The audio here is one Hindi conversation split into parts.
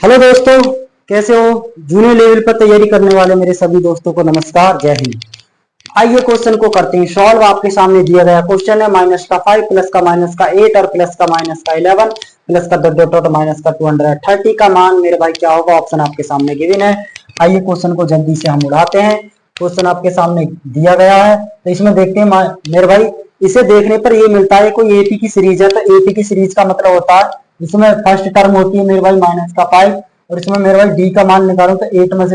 हेलो दोस्तों, कैसे हो? जूनियर लेवल पर तैयारी करने वाले मेरे सभी दोस्तों को नमस्कार, जय हिंद। आइए क्वेश्चन को करते हैं सॉल्व। आपके सामने दिया गया क्वेश्चन है -5 प्लस का -8 और प्लस का -11 प्लस का डॉट माइनस का 230 का मान मेरे भाई क्या होगा? ऑप्शन आपके सामने गिवन है। आइए क्वेश्चन को जल्दी से हम उड़ाते हैं। क्वेश्चन आपके सामने दिया गया है, तो इसमें देखते हैं मेरे भाई। इसे देखने पर ये मिलता है कोई एपी की सीरीज है, तो एपी की सीरीज का मतलब होता है इसमें फर्स्ट टर्म होती है मेरे भाई -5, और इसमें मेरे भाई डी का मान निकालो तो 8 में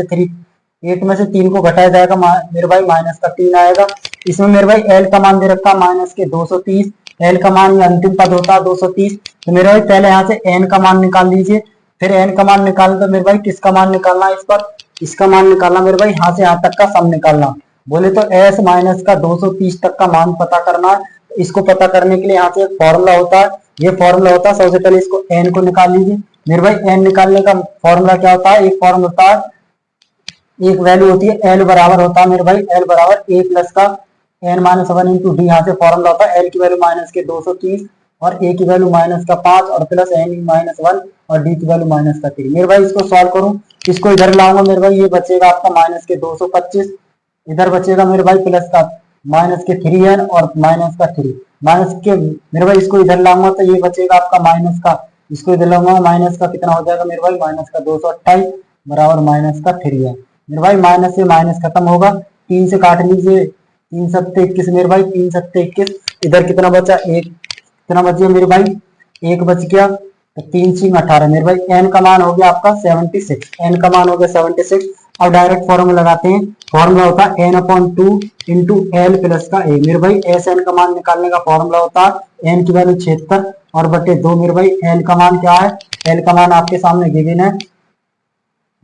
से 3 को घटाया जाएगा मेरे भाई -3 आएगा। इसमें मेरे भाई एल का मान दे रखा -230। एल का मान ये अंतिम पद होता है 230। तो मेरे भाई पहले यहाँ से एन का मान निकाल लीजिए, फिर एन का मान निकालना तो मेरे भाई किसका मान निकालना है? इस पर इसका मान निकालना मेरे भाई, यहाँ से यहाँ तक का सम निकालना। बोले तो एस माइनस का 230 तक का मान पता करना है। इसको पता करने के लिए यहाँ से एक फॉर्मूला होता है, ये फॉर्मूला होता है। सबसे पहले इसको एन को निकाल लीजिए मेरे भाई। एन निकालने का फॉर्मूला क्या होता है? एक फॉर्मूला होता है, एक वैल्यू होती है एल बराबर होता है मेरे भाई, एल बराबर ए प्लस का एन माइनस 1 इंटू डी। यहाँ से फॉर्मूला होता है एल की वैल्यू माइनस के 230 और ए की वैल्यू माइनस का 5 और प्लस एन -1 और डी की वैल्यू माइनस का 3। मेरे भाई इसको सॉल्व करूं, इसको इधर लाऊंगा मेरे भाई, ये बचेगा आपका माइनस के 225, इधर बचेगा मेरे भाई प्लस का माइनस के 3n और माइनस का 3 माइनस के मेरे भाई। इसको इधर लाऊंगा तो ये बचेगा आपका माइनस का, इसको इधर लाऊंगा माइनस का कितना हो जाएगा मेरे भाई? माइनस का 228 बराबर माइनस का 3n। मेरे भाई माइनस से माइनस खत्म होगा, 3 से काट लीजिए, 3 सत्ते 21 मेरे भाई, 3 सत्ते 21। इधर कितना बचा? एक कितना बच गया मेरे भाई? एक बच गया, तो 3 6 18 मेरे भाई। एन का मान हो गया आपका 76, एन का मान हो गया 76। अब डायरेक्ट फॉर्मूला लगाते हैं, फॉर्मूला होता है N upon 2 into L plus का ए। मेरे भाई एस एन का मान निकालने का फॉर्मूला होता है एन की वैल्यू 76 और बटे 2 मेरे भाई। एल का मान क्या है? एल का मान आपके सामने गिवन है,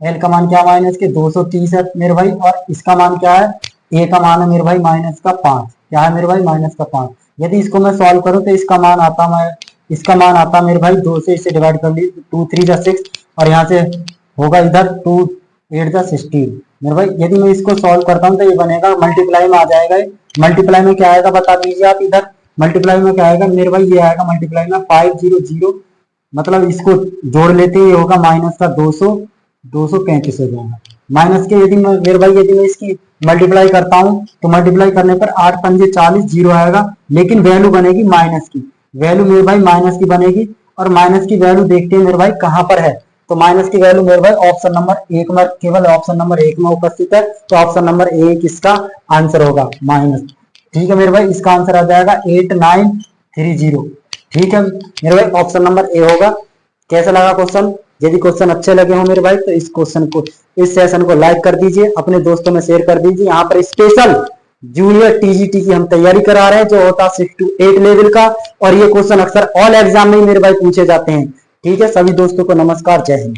एल का मान क्या? माइनस के 230 है मेरे भाई। और इसका मान क्या है? ए का मान है मेरे भाई माइनस का 5। क्या है मेरे भाई? माइनस का 5। यदि इसको मैं सॉल्व करूं तो इसका मान आता इसका मान आता मेरे भाई 2 से इसे डिवाइड कर लीजिए, 2 3 जा 6 और यहाँ से होगा इधर 2 8 जा 16 मेरे भाई। यदि मैं इसको सॉल्व करता हूँ तो ये बनेगा, मल्टीप्लाई में आ जाएगा। मल्टीप्लाई में क्या आएगा बता दीजिए आप इधर। मल्टीप्लाई में क्या आएगा मेरे भाई? ये आएगा मल्टीप्लाई में 500, मतलब इसको जोड़ लेते हैं, ये होगा माइनस का 235 हो जाएगा। माइनस के यदि मैं मेरे भाई, यदि मैं इसकी मल्टीप्लाई करता हूं तो मल्टीप्लाई करने पर 8 पंजे 40 जीरो आएगा, लेकिन वैल्यू बनेगी माइनस की। वैल्यू मेरे भाई माइनस की बनेगी, और माइनस की वैल्यू देखते हैं मेरे भाई कहां पर है। तो माइनस की वैल्यू मेरे भाई ऑप्शन नंबर 1 में, केवल ऑप्शन नंबर 1 में उपस्थित है। तो ऑप्शन नंबर 1 इसका आंसर होगा माइनस। ठीक है मेरे भाई, इसका आंसर आ जाएगा 8930। ठीक है मेरे भाई, ऑप्शन नंबर ए होगा। कैसा लगा क्वेश्चन? यदि क्वेश्चन अच्छे लगे हो मेरे भाई तो इस क्वेश्चन को, इस सेशन को लाइक कर दीजिए, अपने दोस्तों में शेयर कर दीजिए। यहाँ पर स्पेशल जूनियर टीजीटी की हम तैयारी करा रहे हैं, जो होता है 6 to 8 लेवल का, और ये क्वेश्चन अक्सर ऑल एग्जाम में मेरे भाई पूछे जाते हैं। ठीक है, सभी दोस्तों को नमस्कार, जय हिंद।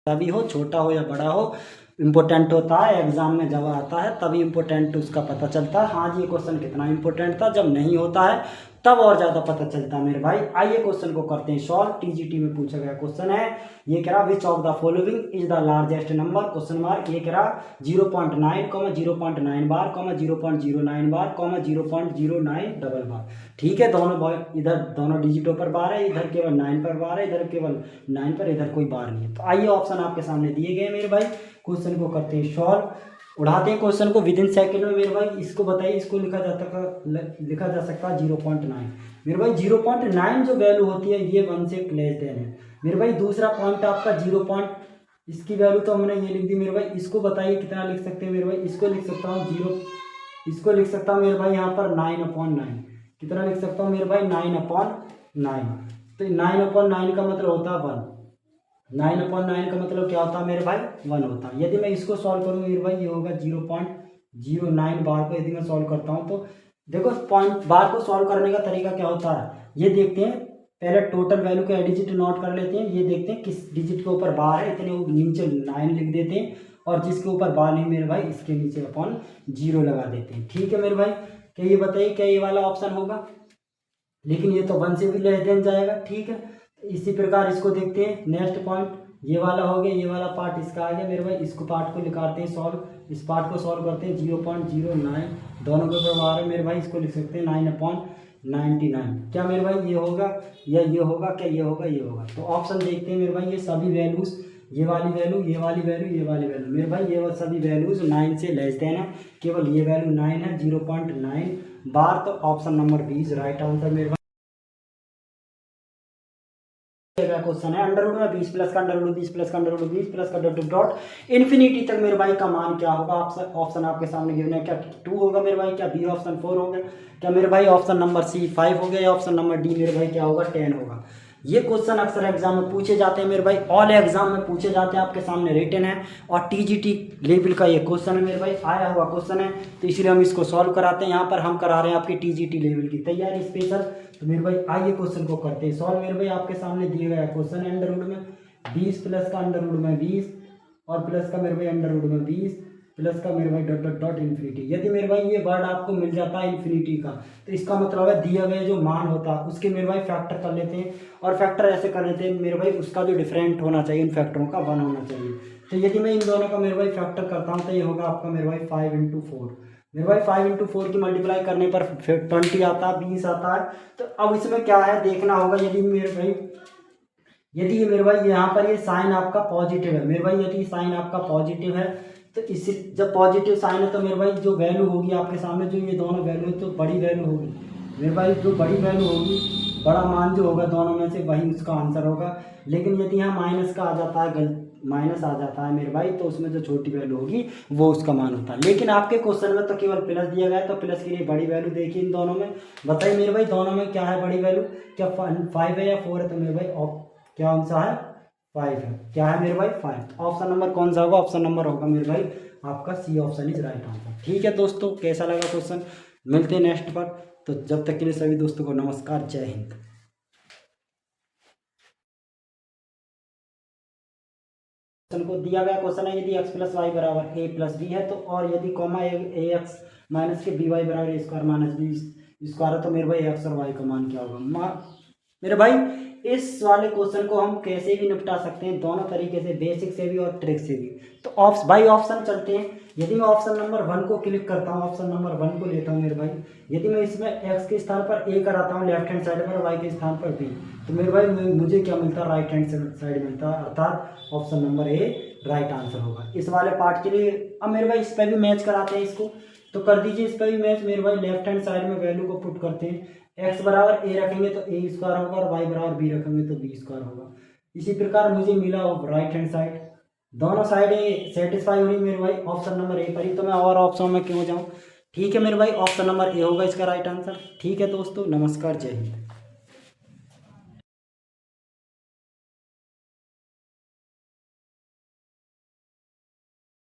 तभी हो, छोटा हो या बड़ा हो, इम्पोर्टेंट होता है एग्जाम में जब आता है तभी इम्पोर्टेंट उसका पता चलता है। हाँ जी, ये क्वेश्चन कितना इम्पोर्टेंट था, जब नहीं होता है तब और ज़्यादा पता चलता है मेरे भाई। आइए क्वेश्चन को करते हैं सॉल्व। टीजीटी में पूछा गया क्वेश्चन है, ये कह रहा which of the following is the largest number, question mark. ये कह रहा 0.9, 0.9 बार, 0.09 बार, 0.09 डबल बार। ठीक है, दोनों इधर दोनों डिजिटों पर बार है, इधर केवल 9 पर बार है, इधर केवल 9 पर, इधर कोई बार नहीं है। तो आइए ऑप्शन आपके सामने दिए गए मेरे भाई, क्वेश्चन को करते हैं सॉल्व। उड़ाते हैं क्वेश्चन को विद इन सेकेंड में मेरे भाई। इसको बताइए, इसको लिखा जा सकता है 0.9 मेरे भाई। 0.9 जो वैल्यू होती है ये 1 से लेस देन है मेरे भाई। दूसरा पॉइंट आपका 0. इसकी वैल्यू तो हमने ये लिख दी मेरे भाई। इसको बताइए कितना लिख सकते हैं मेरे भाई। इसको लिख सकता हूँ 0, इसको लिख सकता हूँ मेरे भाई यहाँ पर 9/9। कितना लिख सकता हूँ मेरे भाई? 9/9। तो 9/9 का मतलब होता है 1। 9/9 का मतलब क्या होता है मेरे भाई? 1 होता है। यदि मैं इसको सॉल्व करूँ मेरे भाई, ये होगा 0.09 बार को यदि मैं सॉल्व करता हूँ तो देखो, पॉइंट बार को सॉल्व करने का तरीका क्या होता है ये देखते हैं। पहले टोटल वैल्यू का डिजिट नोट कर लेते हैं, ये देखते हैं किस डिजिट के ऊपर बार है, इतने नीचे 9 लिख देते हैं, और जिसके ऊपर बार नहीं मेरे भाई इसके नीचे अपॉन 0 लगा देते हैं। ठीक है मेरे भाई, क्या ये बताइए क्या ये वाला ऑप्शन होगा? लेकिन ये तो 1 से भी लेस देन जाएगा। ठीक है, इसी प्रकार इसको देखते हैं। नेक्स्ट पॉइंट ये वाला हो गया, ये वाला पार्ट इसका आ गया मेरे भाई। इसको पार्ट को निकालते हैं सॉल्व, इस पार्ट को सॉल्व करते हैं। 0.09 दोनों के ऊपर बार है मेरे भाई, इसको लिख सकते हैं 9 99। क्या मेरे भाई ये होगा या ये होगा, क्या ये होगा, ये होगा। तो ऑप्शन देखते हैं मेरे भाई, ये सभी वैल्यूज़, ये वाली वैल्यू, ये वाली वैल्यू, ये वाली वैल्यू, मेरे भाई ये सभी वैल्यूज़ 9 से लेस देन है, केवल ये वैल्यू 9 है, 0.9 बार। तो ऑप्शन नंबर 20 राइट आंसर मेरे भाई। क्वेश्चन है अंडर रूट में 20 प्लस का अंडर रूट 20 प्लस का अंडर रूट 20 प्लस का डॉट इन्फिनिटी तक मेरे भाई का मान क्या होगा। ऑप्शन आपके सामने गिवन है, क्या 2 होगा मेरे भाई, क्या बी ऑप्शन 4 होगा, क्या मेरे भाई ऑप्शन नंबर सी 5 हो गया, या ऑप्शन नंबर डी मेरे भाई क्या होगा 10 होगा। ये क्वेश्चन अक्सर एग्जाम में पूछे जाते हैं मेरे भाई, ऑल एग्जाम में पूछे जाते हैं, आपके सामने रिटन है और टीजीटी लेवल का ये क्वेश्चन है मेरे भाई, आया हुआ क्वेश्चन है, तो इसलिए हम इसको सॉल्व कराते हैं। यहाँ पर हम करा रहे हैं आपकी टीजीटी लेवल की तैयारी स्पेशल। तो मेरे भाई आइए क्वेश्चन को करते हैं सॉल्व। मेरे भाई आपके सामने दिए गया क्वेश्चन है, अंडर रूट में 20 प्लस का अंडर रूट में 20 और प्लस का मेरे भाई अंडर रूट में 20 प्लस का मेरे भाई डॉट डॉट डॉट इन्फिनिटी। यदि मेरे भाई ये वर्ड आपको मिल जाता है इन्फिनिटी का, तो इसका मतलब है दिया गया जो मान होता है उसके मेरे भाई फैक्टर कर लेते हैं, और फैक्टर ऐसे कर लेते हैं मेरे भाई, उसका जो डिफरेंट होना चाहिए इन फैक्टरों का 1 होना चाहिए। तो यदि मैं इन दोनों का मेरे भाई फैक्टर करता हूँ तो ये होगा आपका मेरे भाई 5 × 4। मेरे भाई 5 × 4 की मल्टीप्लाई करने पर 20 आता है, 20 आता है। तो अब इसमें क्या है देखना होगा, यदि ये मेरे भाई यहाँ पर ये साइन आपका पॉजिटिव है मेरे भाई, यदि साइन आपका पॉजिटिव है तो इसी जब पॉजिटिव साइन है तो मेरे भाई जो वैल्यू होगी आपके सामने, जो ये दोनों वैल्यू है तो बड़ी वैल्यू होगी मेरे भाई, जो बड़ी वैल्यू होगी, बड़ा मान जो होगा दोनों में से वही उसका आंसर होगा। लेकिन यदि यहाँ माइनस का आ जाता है, माइनस आ जाता है मेरे भाई, तो उसमें जो छोटी वैल्यू होगी वो उसका मान होता है। लेकिन आपके क्वेश्चन में तो केवल प्लस दिया गया है, तो प्लस के लिए बड़ी वैल्यू देखिए इन दोनों में, बताइए मेरे भाई दोनों में क्या है बड़ी वैल्यू, क्या 5 है या 4 है। तो मेरे भाई क्या आंसर है 5 है, क्या है मेरे भाई 5। ऑप्शन नंबर कौन सा होगा, ऑप्शन नंबर होगा मेरे भाई आपका C option is right answer. ठीक है दोस्तों, कैसा लगा क्वेश्चन, मिलते हैं नेक्स्ट पर। तो जब तक के लिए सभी दोस्तों को नमस्कार, जय हिंद। क्वेश्चन को दिया गया क्वेश्चन है, यदि x + y बराबर a + b है तो, और यदि कॉमा ax माइनस के by बराबर a² माइनस b² है, तो मेरे भाई x और y का मान क्या होगा। मेरे भाई इस वाले क्वेश्चन को हम कैसे भी निपटा सकते हैं, दोनों तरीके से, बेसिक से भी और ट्रिक से भी। तो बाई ऑप्शन चलते हैं। यदि मैं ऑप्शन नंबर 1 को क्लिक करता हूँ, ऑप्शन नंबर 1 को लेता हूँ मेरे भाई, यदि मैं इसमें x के स्थान पर a कराता हूँ लेफ्ट हैंड साइड पर, y के स्थान पर b, तो मेरे भाई मुझे क्या मिलता है, राइट हैंड साइड मिलता है, अर्थात option number A right answer होगा इस वाले पार्ट के लिए। अब मेरे भाई इस पर भी मैच कराते हैं इसको, तो कर दीजिए इस पर भी मैच। मेरे भाई लेफ्ट हैंड साइड में वैल्यू को पुट करते हैं, x बराबर a रखेंगे तो a² होगा, और y बराबर b रखेंगे तो b² होगा। इसी प्रकार मुझे मिला राइट हैंड साइड, दोनों साइड सेटिस्फाई हो रही मेरे भाई ऑप्शन नंबर ए पर ही, तो मैं और ऑप्शन में क्यों जाऊँ। ठीक है मेरे भाई, ऑप्शन नंबर ए होगा इसका राइट आंसर। ठीक है दोस्तों, नमस्कार, जय हिंद।